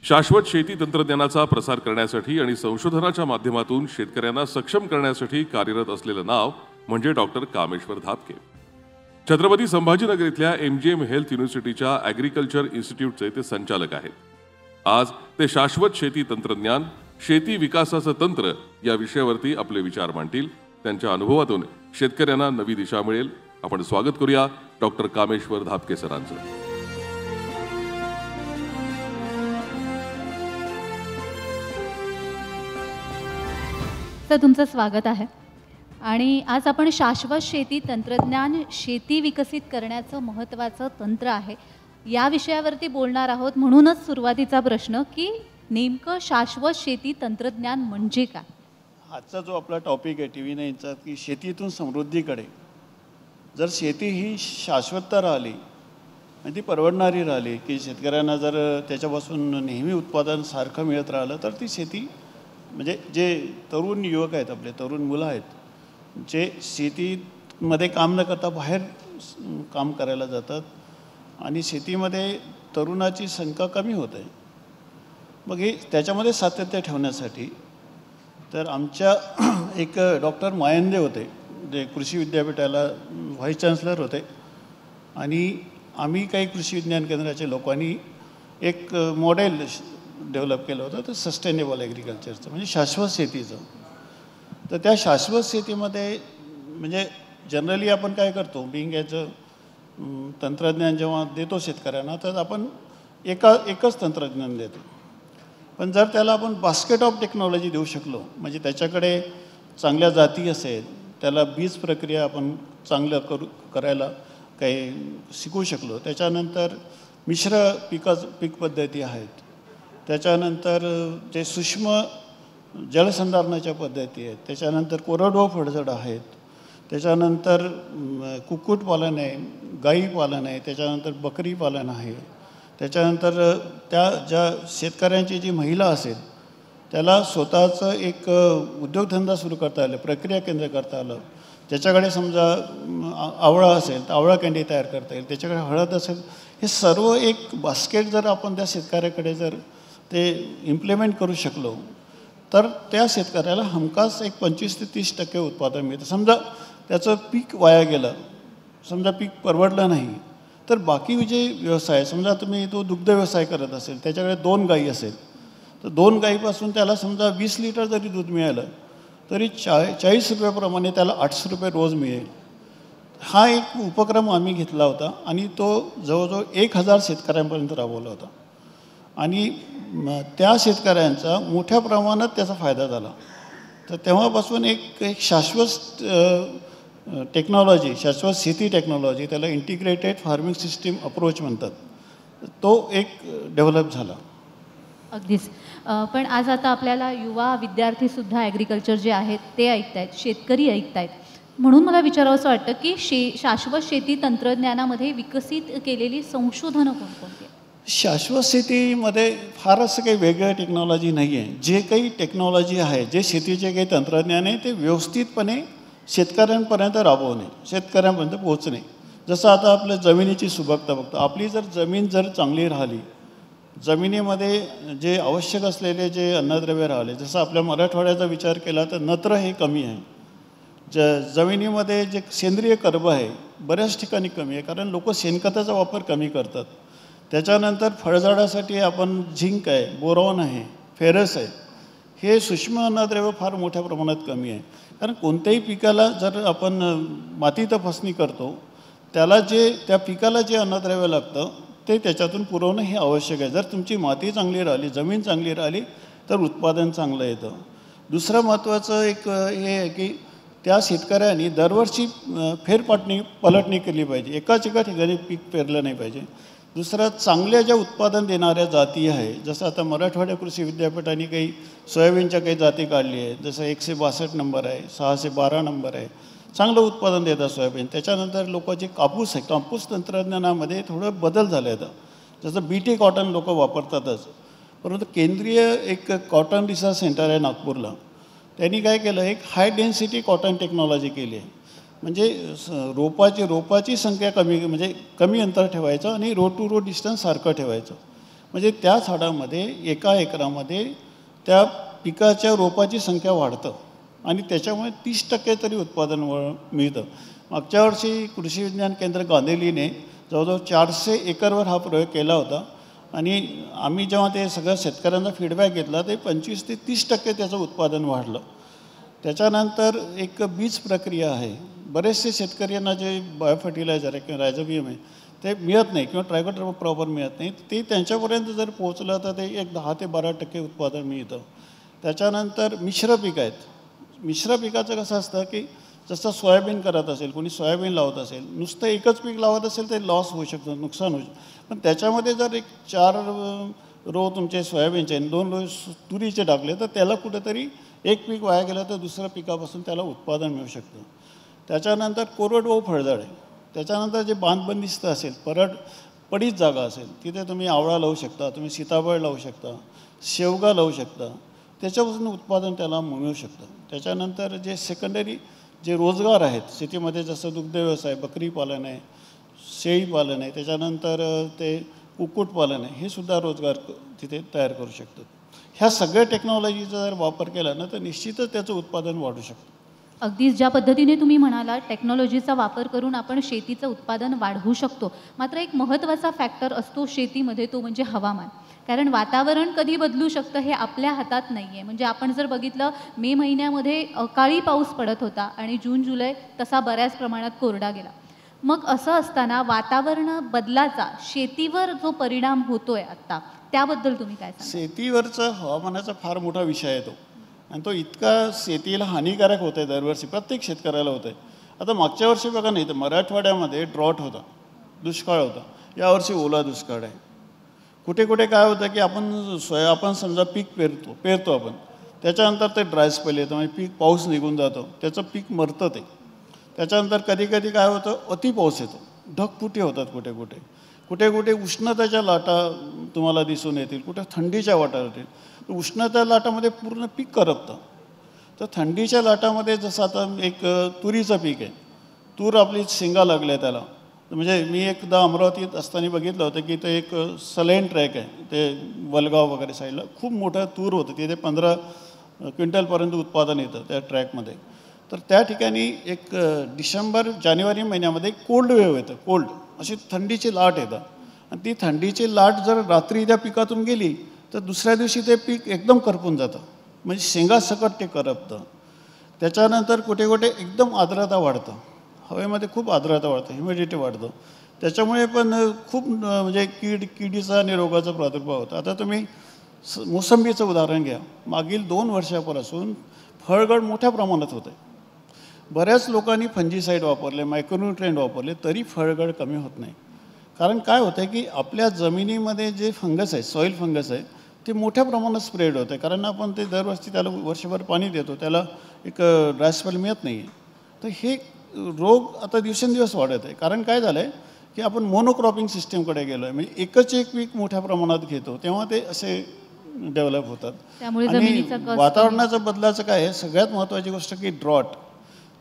शाश्वत शेती तंत्रज्ञानाचा प्रसार करण्यासाठी आणि संशोधनाच्या माध्यमातून शेतकऱ्यांना सक्षम करण्यासाठी कार्यरत असलेलं नाव म्हणजे डॉक्टर कामेश्वर धापके। छत्रपती संभाजीनगर इथल्या MGM हेल्थ युनिव्हर्सिटीच्या ॲग्रिकल्चर इन्स्टिट्यूटचे ते संचालक आहेत। आज ते शाश्वत शेती तंत्रज्ञान, शेती विकासाचं तंत्र या विषयावरती आपले विचार मांडतील। त्यांच्या अनुभवातून शेतकऱ्यांना नवी दिशा मिळेल। आपण स्वागत करूया डॉक्टर कामेश्वर धापके सरांचं। तर तुमचं स्वागत आहे। आणि आज आपण शाश्वत शेती तंत्रज्ञान, शेती विकसित करण्याचं महत्त्वाचं तंत्र आहे या विषयावरती बोलणार आहोत। म्हणूनच सुरुवातीचा प्रश्न की नेमकं शाश्वत शेती तंत्रज्ञान म्हणजे काय? आजचा जो आपला टॉपिक आहे TV9चा की शेतीतून समृद्धीकडे, जर शेती ही शाश्वतता राहिली आणि ती परवडणारी राहिली की शेतकऱ्यांना जर त्याच्यापासून नेहमी उत्पादन सारखं मिळत राहिलं तर ती शेती म्हणजे जे तरुण युवक आहेत, आपले तरुण मुलं आहेत, जे शेतीमध्ये काम न करता बाहेर काम करायला जातात आणि शेतीमध्ये तरुणाची संख्या कमी होते। मग हे त्याच्यामध्ये सातत्य ठेवण्यासाठी तर आमच्या एक डॉक्टर मायंदे होते, जे कृषी विद्यापीठाला व्हाईस चान्सलर होते, आणि आम्ही काही कृषी विज्ञान केंद्राच्या लोकांनी एक मॉडेल डेव्हलप केलं होतं, तर सस्टेनेबल ॲग्रिकल्चरचं म्हणजे शाश्वत शेतीचं। तर त्या शाश्वत शेतीमध्ये म्हणजे जनरली आपण काय करतो, बिंग याचं तंत्रज्ञान जेव्हा देतो शेतकऱ्यांना तर आपण एकच तंत्रज्ञान देतो। पण जर त्याला आपण बास्केट ऑफ टेक्नॉलॉजी देऊ शकलो, म्हणजे त्याच्याकडे चांगल्या जाती असेल, त्याला बीज प्रक्रिया आपण चांगलं करायला काही शिकू शकलो, त्याच्यानंतर मिश्र पीक पद्धती आहेत, त्याच्यानंतर जे सूक्ष्म जलसंधारणाच्या पद्धती आहेत, त्याच्यानंतर कोरडवाहू फळझाडं आहेत, त्याच्यानंतर कुक्कुटपालन आहे, गाई पालन आहे, त्याच्यानंतर बकरी पालन आहे, त्याच्यानंतर त्या ज्या शेतकऱ्यांची जी महिला असेल त्याला स्वतःचं एक उद्योगधंदा सुरू करता आलं, प्रक्रिया केंद्र करता आलं, त्याच्याकडे समजा आवळा असेल तर आवळा कँडी तयार करता येईल, त्याच्याकडे हळद असेल, हे सर्व एक बास्केट जर आपण त्या शेतकऱ्याकडे जर ते इम्प्लिमेंट करू शकलो तर त्या शेतकऱ्याला हमखास एक 25 ते 30% उत्पादन मिळतं। समजा त्याचं पीक वाया गेलं, समजा पीक परवडलं नाही, तर बाकी जे व्यवसाय, समजा तुम्ही तो दुग्ध व्यवसाय करत असेल, त्याच्याकडे 2 गायी असेल तर 2 गायीपासून त्याला समजा 20 लिटर जरी दूध मिळालं तरी 40 रुपयाप्रमाणे त्याला 800 रुपये रोज मिळेल। हा एक उपक्रम आम्ही घेतला होता आणि तो जवळजवळ 1000 शेतकऱ्यांपर्यंत राबवला होता आणि त्या शेतकऱ्यांचा मोठ्या प्रमाणात त्याचा फायदा झाला। तर तेव्हापासून एक शाश्वत टेक्नॉलॉजी, शाश्वत शेती टेक्नॉलॉजी, त्याला इंटिग्रेटेड फार्मिंग सिस्टीम अप्रोच म्हणतात, तो एक डेव्हलप झाला। अगदीच। पण आज आता आपल्याला युवा विद्यार्थीसुद्धा ॲग्रिकल्चर जे आहेत ते ऐकत आहेत, शेतकरी ऐकत आहेत, म्हणून मला विचारावंसं वाटतं की शाश्वत शेती तंत्रज्ञानामध्ये विकसित केलेली संशोधनं कोणकोणती? शाश्वत शेतीमध्ये फार असं काही वेगळं टेक्नॉलॉजी नाही आहे। जे काही टेक्नॉलॉजी आहे, जे शेतीचे काही तंत्रज्ञान आहे, ते व्यवस्थितपणे शेतकऱ्यांपर्यंत राबवणे, शेतकऱ्यांपर्यंत पोहोचणे। जसं आता आपल्या जमिनीची सुबकता बघतो, आपली जर जमीन जर चांगली राहिली, जमिनीमध्ये जे आवश्यक असलेले जे अन्नद्रव्य राहिले, जसं आपल्या मराठवाड्याचा विचार केला तर नत्र हे कमी आहे, जमिनीमध्ये जे सेंद्रिय कर्ब आहे बऱ्याच ठिकाणी कमी आहे, कारण लोक शेणखताचा वापर कमी करतात। त्याच्यानंतर फळझाडासाठी आपण झिंक आहे, बोरॉन आहे, फेरस आहे, हे सूक्ष्म अन्नद्रव्य फार मोठ्या प्रमाणात कमी आहे। कारण कोणत्याही पिकाला जर आपण माती तपासणी करतो, त्याला त्या पिकाला जे अन्नद्रव्य लागतं ते त्याच्यातून पुरवणं हे आवश्यक आहे। जर तुमची माती चांगली राहिली, जमीन चांगली राहिली तर उत्पादन चांगलं येतं। दुसरं महत्त्वाचं एक हे आहे की त्या शेतकऱ्यांनी दरवर्षी पलटणी केली पाहिजे, एका ठिकाणी पीक पेरलं नाही पाहिजे। दुसरं, चांगल्या ज्या उत्पादन देणाऱ्या जाती आहे, जसं आता मराठवाड्या कृषी विद्यापीठाने काही सोयाबीनच्या काही जाती काढली आहे, जसं 162 नंबर आहे, 612 नंबर आहे, चांगलं उत्पादन देतात सोयाबीन। त्याच्यानंतर लोक जे कापूस आहे, कापूस तंत्रज्ञानामध्ये थोडं बदल झाला आहे, जसं BT कॉटन लोक वापरतातच, परंतु केंद्रीय एक कॉटन रिसर्च सेंटर आहे नागपूरला, त्यांनी काय केलं, एक हाय डेन्सिटी कॉटन टेक्नॉलॉजी केली आहे। म्हणजे रोपाची संख्या कमी, म्हणजे कमी अंतर ठेवायचं आणि रो टू रो डिस्टन्स सारखं ठेवायचं, म्हणजे त्या झाडामध्ये एका एकरामध्ये त्या पिकाच्या रोपाची संख्या वाढतं आणि त्याच्यामुळे 30% तरी उत्पादन मिळतं. मागच्या वर्षी कृषी विज्ञान केंद्र गांधेलीने जवळजवळ 400 एकरवर हा प्रयोग केला होता आणि आम्ही जेव्हा ते सगळ्या शेतकऱ्यांचा फीडबॅक घेतला ते 25 ते 30% त्याचं उत्पादन वाढलं. त्याच्यानंतर एक बीज प्रक्रिया आहे. बरेचसे शेतकऱ्यांना जे बायोफर्टिलायझर आहे किंवा रायझोबियम आहे ते मिळत नाही किंवा ट्रायकोडर्मा प्रॉपर मिळत नाही. ते त्यांच्यापर्यंत जर पोहोचलं तर ते एक 10 ते 12% उत्पादन मिळतं. त्याच्यानंतर मिश्र पीक आहेत. मिश्र पिकाचं कसं असतं की जसं सोयाबीन करत असेल, कोणी सोयाबीन लावत असेल, नुसतं एकच पीक लावत असेल ते लॉस होऊ शकतं, नुकसान होऊ शकतं. पण त्याच्यामध्ये जर एक 4 रो तुमचे सोयाबीनचे आणि 2 रो तुरीचे टाकले तर त्याला कुठेतरी एक पीक वाया गेलं तर दुसऱ्या पिकापासून त्याला उत्पादन मिळू शकतं. त्याच्यानंतर कोरडवाहू फळझाड आहे. त्याच्यानंतर जे बांधबंदिस्त असेल, पडीत जागा असेल तिथे तुम्ही आवळा लावू शकता, तुम्ही सीताफळ लावू शकता, शेवगा लावू शकता, त्याच्यापासून उत्पादन त्याला मिळू शकतं. त्याच्यानंतर जे सेकंडरी जे रोजगार आहेत शेतीमध्ये जसं दुग्ध व्यवसाय, बकरी पालन आहे, शेळी पालन आहे, त्याच्यानंतर ते कुक्कुटपालन आहे, हे सुद्धा रोजगार तिथे तयार करू शकतात. ह्या सगळ्या टेक्नॉलॉजीचा जर वापर केला ना तर निश्चितच त्याचं उत्पादन वाढू शकतं. अगदीच ज्या पद्धतीने तुम्ही म्हणाला टेक्नॉलॉजीचा वापर करून आपण शेतीचं उत्पादन वाढवू शकतो. मात्र एक महत्त्वाचा फॅक्टर असतो शेतीमध्ये, तो म्हणजे हवामान. कारण वातावरण कधी बदलू शकतं हे आपल्या हातात नाही आहे. म्हणजे आपण जर बघितलं मे महिन्यामध्ये अकाळी पाऊस पडत होता आणि जून जुलै तसा बऱ्याच प्रमाणात कोरडा गेला. मग असं असताना वातावरण बदलाचा शेतीवर जो परिणाम होतोय आत्ता त्याबद्दल तुम्ही काय सांगा? शेतीवरचा हवामानाचा फार मोठा विषय आहे तो आणि तो इतका शेतीला हानिकारक होत आहे दरवर्षी, प्रत्येक शेतकऱ्याला होत आहे. आता मागच्या वर्षी बघा नाही तर मराठवाड्यामध्ये ड्रॉट होता, दुष्काळ होता. यावर्षी ओला दुष्काळ आहे. कुठे कुठे काय होतं की आपण समजा पीक पेरतो आपण, त्याच्यानंतर ते ड्राय स्पेल येतं, म्हणजे पीक पाऊस निघून जातो, त्याचं पीक मरतं ते. त्याच्यानंतर कधी कधी काय होतं, अति पाऊस येतो, ढगफुटी होतात कुठे कुठे, कुठे कुठे उष्णतेच्या लाटा तुम्हाला दिसून येतील, कुठे थंडीच्या वाटा येतील. उष्णतेच्या लाटामध्ये पूर्ण पीक करपतं. तर थंडीच्या लाटामध्ये जसं आता एक तुरीचं पीक आहे, तूर आपली शेंगा लागल्या त्याला. म्हणजे मी एकदा अमरावतीत असताना बघितलं होतं की ते एक सलेन ट्रॅक आहे, ते वलगाव वगैरे साईडला खूप मोठं तूर होतं, तिथे 15 क्विंटलपर्यंत उत्पादन येतं त्या ट्रॅकमध्ये. तर त्या ठिकाणी एक जानेवारी महिन्यामध्ये कोल्ड वेव्ह येतं, कोल्ड अशी थंडीची लाट येतं आणि ती थंडीची लाट जर रात्री त्या पिकातून गेली तर दुसऱ्या दिवशी ते पीक एकदम करपून जातं, म्हणजे शेंगासकट ते करपतं. त्याच्यानंतर कुठे कुठे एकदम आर्द्रता वाढतं, हवेमध्ये खूप आर्द्रता वाढतं, ह्युमिडिटी वाढतं. त्याच्यामुळे पण खूप म्हणजे किडीचा आणि रोगाचा प्रादुर्भाव होता. आता तुम्ही मोसंबीचं उदाहरण घ्या. मागील 2 वर्षापासून फळगळ मोठ्या प्रमाणात होतं आहे. बऱ्याच लोकांनी फंजीसाईड वापरले, मायक्रोन्यूट्रिएंट वापरले, तरी फळगळ कमी होत नाही. कारण काय होतं आहे की आपल्या जमिनीमध्ये जे फंगस आहे, सॉईल फंगस आहे, ते मोठ्या प्रमाणात स्प्रेड होतं आहे. कारण आपण ते दरवर्षी त्याला वर्षभर पाणी देतो, त्याला एक ड्राय स्पेल मिळत नाही आहे. तर हे रोग आता दिवसेंदिवस वाढत आहे. कारण काय झालं आहे की आपण मोनोक्रॉपिंग सिस्टीमकडे गेलो आहे, म्हणजे एकच एक पीक मोठ्या प्रमाणात घेतो, तेव्हा ते असे डेव्हलप होतात. आणि वातावरणाचं बदलाचं काय आहे, सगळ्यात महत्त्वाची गोष्ट की ड्रॉट,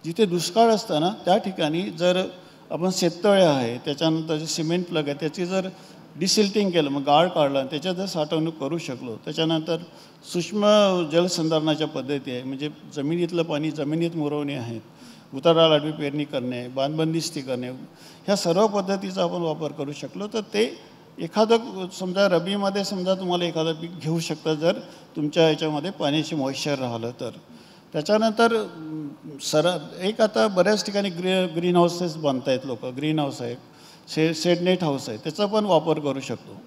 जिथे दुष्काळ असताना त्या ठिकाणी जर आपण शेततळे आहे, त्याच्यानंतर जे सिमेंट प्लग आहे त्याची जर डिसिल्टिंग केलं, मग गाळ काढला, त्याच्यात जर साठवणूक करू शकलो, त्याच्यानंतर सूक्ष्म जलसंधारणाच्या पद्धती आहे, म्हणजे जमिनीतलं पाणी जमिनीत मुरवणे आहेत, उताराला आडवी पेरणी करणे, बांधबंदिस्ती करणे, ह्या सर्व पद्धतीचा आपण वापर करू शकलो तर ते एखादं समजा रबीमध्ये समजा तुम्हाला एखादं पीक घेऊ शकतं जर तुमच्या याच्यामध्ये पाण्याची मॉइश्चर राहिलं तर. त्याच्यानंतर एक आता बऱ्याच ठिकाणी ग्रीन हाऊसेस बांधत आहेत लोक, ग्रीन हाऊस आहे, शेडनेट हाऊस आहे, त्याचा पण वापर करू शकतो.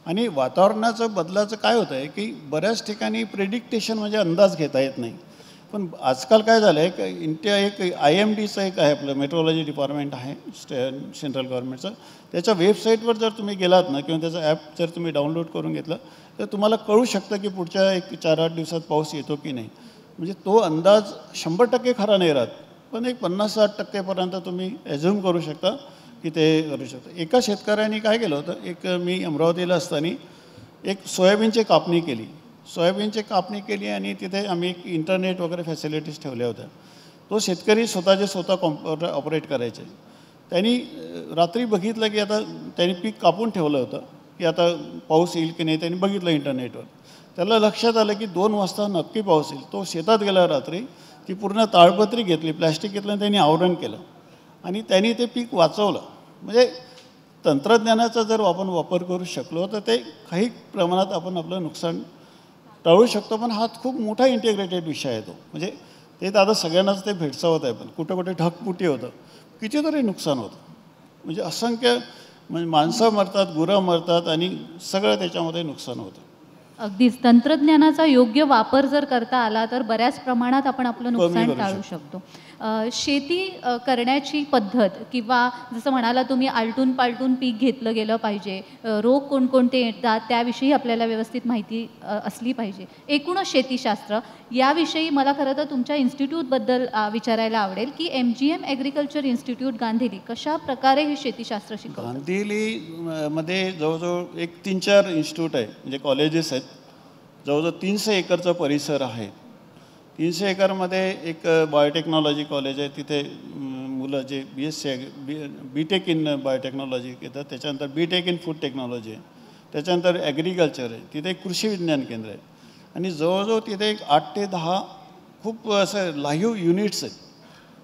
आणि वातावरणाचं बदलाचं काय होतं आहे की बऱ्याच ठिकाणी प्रेडिक्टेशन म्हणजे अंदाज घेता येत नाही. पण आजकाल काय झालं आहे की एक IMDचं एक आहे, आपलं मेट्रोलॉजी डिपार्टमेंट आहे सेंट्रल गव्हर्नमेंटचं, त्याच्या वेबसाईटवर जर तुम्ही गेलात ना किंवा त्याचं ॲप जर तुम्ही डाउनलोड करून घेतलं तर तुम्हाला कळू शकतं की पुढच्या 4-8 दिवसात पाऊस येतो की नाही. म्हणजे तो अंदाज 100% खरा नाही राहत, पण एक 50-60% तुम्ही ॲझ्युम करू शकता की ते करू शकता. एका शेतकऱ्यांनी काय केलं होतं, एक मी अमरावतीला असताना एक सोयाबीनची कापणी केली आणि तिथे आम्ही एक इंटरनेट वगैरे फॅसिलिटीज ठेवल्या होत्या. तो शेतकरी स्वतः कॉम्प्युटर ऑपरेट करायचे. त्यांनी रात्री बघितलं की आता त्यांनी पीक कापून ठेवलं होतं की की आता पाऊस येईल की नाही त्यांनी बघितलं इंटरनेटवर. त्याला लक्षात आलं की 2 वाजता नक्की पाऊस येईल. तो शेतात गेला रात्री, ती पूर्ण ताडपत्री घेतली, प्लॅस्टिक घेतलं आणि त्यांनी आवरण केलं आणि त्यांनी ते पीक वाचवलं. म्हणजे तंत्रज्ञानाचा जर आपण वापर करू शकलो तर ते काही प्रमाणात आपण आपलं नुकसान टाळू शकतो. पण हा खूप मोठा इंटिग्रेटेड विषय आहे तो. म्हणजे ते तर आता सगळ्यांनाच ते भेडसावत आहे, पण कुठं कुठे ढगपुटी होतं, कितीतरी नुकसान होतं. म्हणजे असंख्य म्हणजे माणसं मरतात, गुरं मरतात आणि सगळं त्याच्यामध्ये नुकसान होतं. अगदीच तंत्रज्ञानाचा योग्य वापर जर करता आला तर बऱ्याच प्रमाणात आपण आपलं नुकसान करू टाळू शकतो. शेती करण्याची पद्धत किंवा जसं म्हणाला तुम्ही आलटून पालटून पीक घेतलं गेलं पाहिजे, रोग कोणकोणते येतात त्याविषयी आपल्याला व्यवस्थित माहिती असली पाहिजे. एकूणच शेतीशास्त्र याविषयी मला खरं तर तुमच्या इन्स्टिट्यूटबद्दल विचारायला आवडेल की MGM ॲग्रिकल्चर इन्स्टिट्यूट गांधीली कशा प्रकारे हे शेतीशास्त्र शिकवतं? गांधीलीमध्ये जवळजवळ एक 3-4 इन्स्टिट्यूट आहे, म्हणजे कॉलेजेस आहेत. जवळजवळ 300 एकरचा परिसर आहे. 300 एकरमध्ये एक बायोटेक्नॉलॉजी कॉलेज आहे. तिथे मुलं जे BTech इन बायोटेक्नॉलॉजी घेतात, त्याच्यानंतर BTech इन फूड टेक्नॉलॉजी आहे, त्याच्यानंतर ॲग्रिकल्चर आहे, तिथे एक कृषी विज्ञान केंद्र आहे आणि जवळजवळ तिथे एक 8 ते 10 खूप असं लाईव्ह युनिट्स आहेत.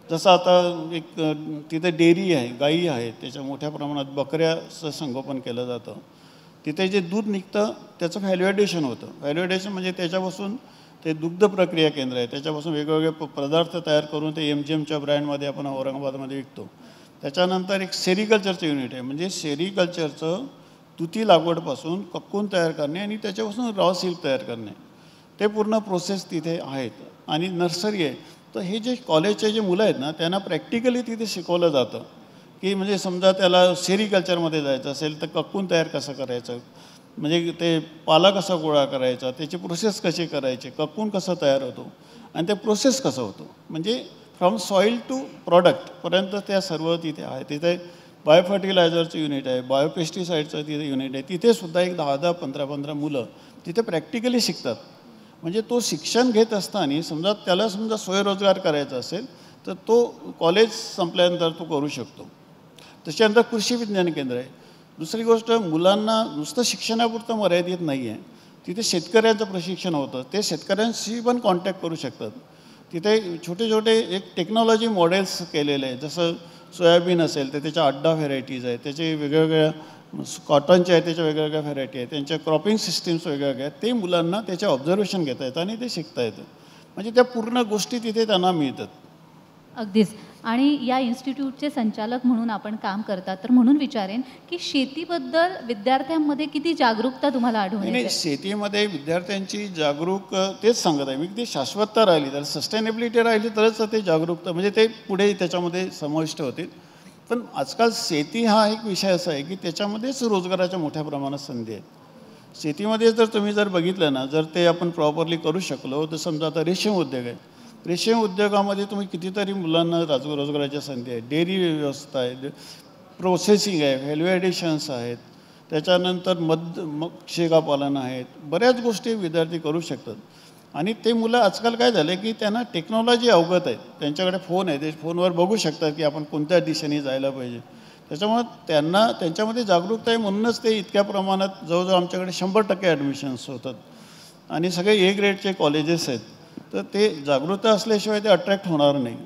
जसं आता एक तिथे डेअरी आहे, गायी आहेत, त्याच्या मोठ्या प्रमाणात बकऱ्याचं संगोपन केलं जातं. तिथे जे दूध निघतं त्याचं व्हॅल्युएडेशन होतं. व्हॅल्युएडेशन म्हणजे त्याच्यापासून ते दुग्ध प्रक्रिया केंद्र आहे, त्याच्यापासून वेगवेगळे पदार्थ तयार करून ते MGMच्या ब्रँडमध्ये आपण औरंगाबादमध्ये विकतो. त्याच्यानंतर एक सेरिकल्चरचं युनिट आहे, म्हणजे सेरिकल्चरचं तुती लागवडपासून कक्कून तयार करणे आणि त्याच्यापासून रॉ सिल्क तयार करणे, ते पूर्ण प्रोसेस तिथे आहेत. आणि नर्सरी आहे. तर हे जे कॉलेजचे जे मुलं आहेत ना त्यांना प्रॅक्टिकली तिथे शिकवलं जातं की म्हणजे समजा त्याला सेरिकल्चरमध्ये जायचं असेल तर कक्कून तयार कसं करायचं, म्हणजे ते पाला कसा गोळा करायचा, त्याची प्रोसेस कशी करायची, कक्कून कसं तयार होतो आणि ते प्रोसेस कसं होतो, म्हणजे फ्रॉम सॉईल टू प्रॉडक्टपर्यंत त्या सर्व तिथे आहे. तिथे बायोफर्टिलायझरचं युनिट आहे, बायोपेस्टिसाईडचं तिथे युनिट आहे. तिथेसुद्धा एक 10-10, 15-15 मुलं तिथे प्रॅक्टिकली शिकतात. म्हणजे तो शिक्षण घेत असताना समजा त्याला स्वयंरोजगार करायचा असेल तर तो कॉलेज संपल्यानंतर तो करू शकतो. त्याच्यानंतर कृषी विज्ञान केंद्र आहे. दुसरी गोष्ट, मुलांना नुसतं शिक्षणापुरतं मर्यादित नाही आहे, तिथे शेतकऱ्यांचं प्रशिक्षण होतं. ते शेतकऱ्यांशी पण कॉन्टॅक्ट करू शकतात. तिथे छोटे छोटे एक टेक्नॉलॉजी मॉडेल्स केलेले आहे. जसं सोयाबीन असेल तर त्याच्या 8-10 व्हेरायटीज आहेत, त्याचे वेगवेगळ्या कॉटनच्या आहेत, त्याच्या वेगवेगळ्या व्हेरायटी आहेत, त्यांच्या क्रॉपिंग सिस्टीम्स वेगवेगळ्या आहेत. ते मुलांना त्याचे ऑब्झर्वेशन घेता येतं आणि ते शिकता येतं. म्हणजे त्या पूर्ण गोष्टी तिथे त्यांना मिळतात. अगदीच. आणि या इन्स्टिट्यूटचे संचालक म्हणून आपण काम करतात, तर म्हणून विचारेन की शेतीबद्दल विद्यार्थ्यांमध्ये किती जागरूकता तुम्हाला आढळून नाही, येते? शेतीमध्ये विद्यार्थ्यांची तेच सांगत आहे मी, की ती शाश्वतता राहिली तर सस्टेनेबिलिटी राहिली तरच ते जागरूकता म्हणजे ते पुढे त्याच्यामध्ये समाविष्ट होतील. पण आजकाल शेती हा एक विषय असा आहे की त्याच्यामध्येच रोजगाराच्या मोठ्या प्रमाणात संधी आहेत. शेतीमध्ये जर तुम्ही बघितलं ना, जर ते आपण प्रॉपरली करू शकलो तर समजा आता रेशीम उद्योग आहे, रेशीम उद्योगामध्ये तुम्ही कितीतरी मुलांना रोजगाराच्या संधी आहेत. डेअरी व्यवस्था आहे, प्रोसेसिंग आहे, व्हॅल्यू ॲडिशन्स आहेत, त्याच्यानंतर शेळीपालन आहेत. बऱ्याच गोष्टी विद्यार्थी करू शकतात. आणि ते मुलं आजकाल काय झालं की त्यांना टेक्नॉलॉजी अवगत आहे, त्यांच्याकडे फोन आहे, ते फोनवर बघू शकतात की आपण कोणत्या दिशेने जायला पाहिजे. त्याच्यामुळे त्यांच्यामध्ये जागरूकता आहे. म्हणूनच ते इतक्या प्रमाणात जवळजवळ आमच्याकडे 100% ॲडमिशन्स होतात आणि सगळे A ग्रेडचे कॉलेजेस आहेत. तर ते जागरूकता असल्याशिवाय ते अट्रॅक्ट होणार नाही.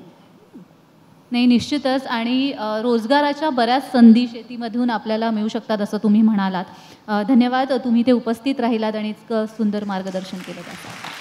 नाही, निश्चितच. आणि रोजगाराच्या बऱ्याच संधी शेतीमधून आपल्याला मिळू शकतात असं तुम्ही म्हणालात. धन्यवाद, तुम्ही ते उपस्थित राहिलात आणि इतकं सुंदर मार्गदर्शन केलं त्याचं.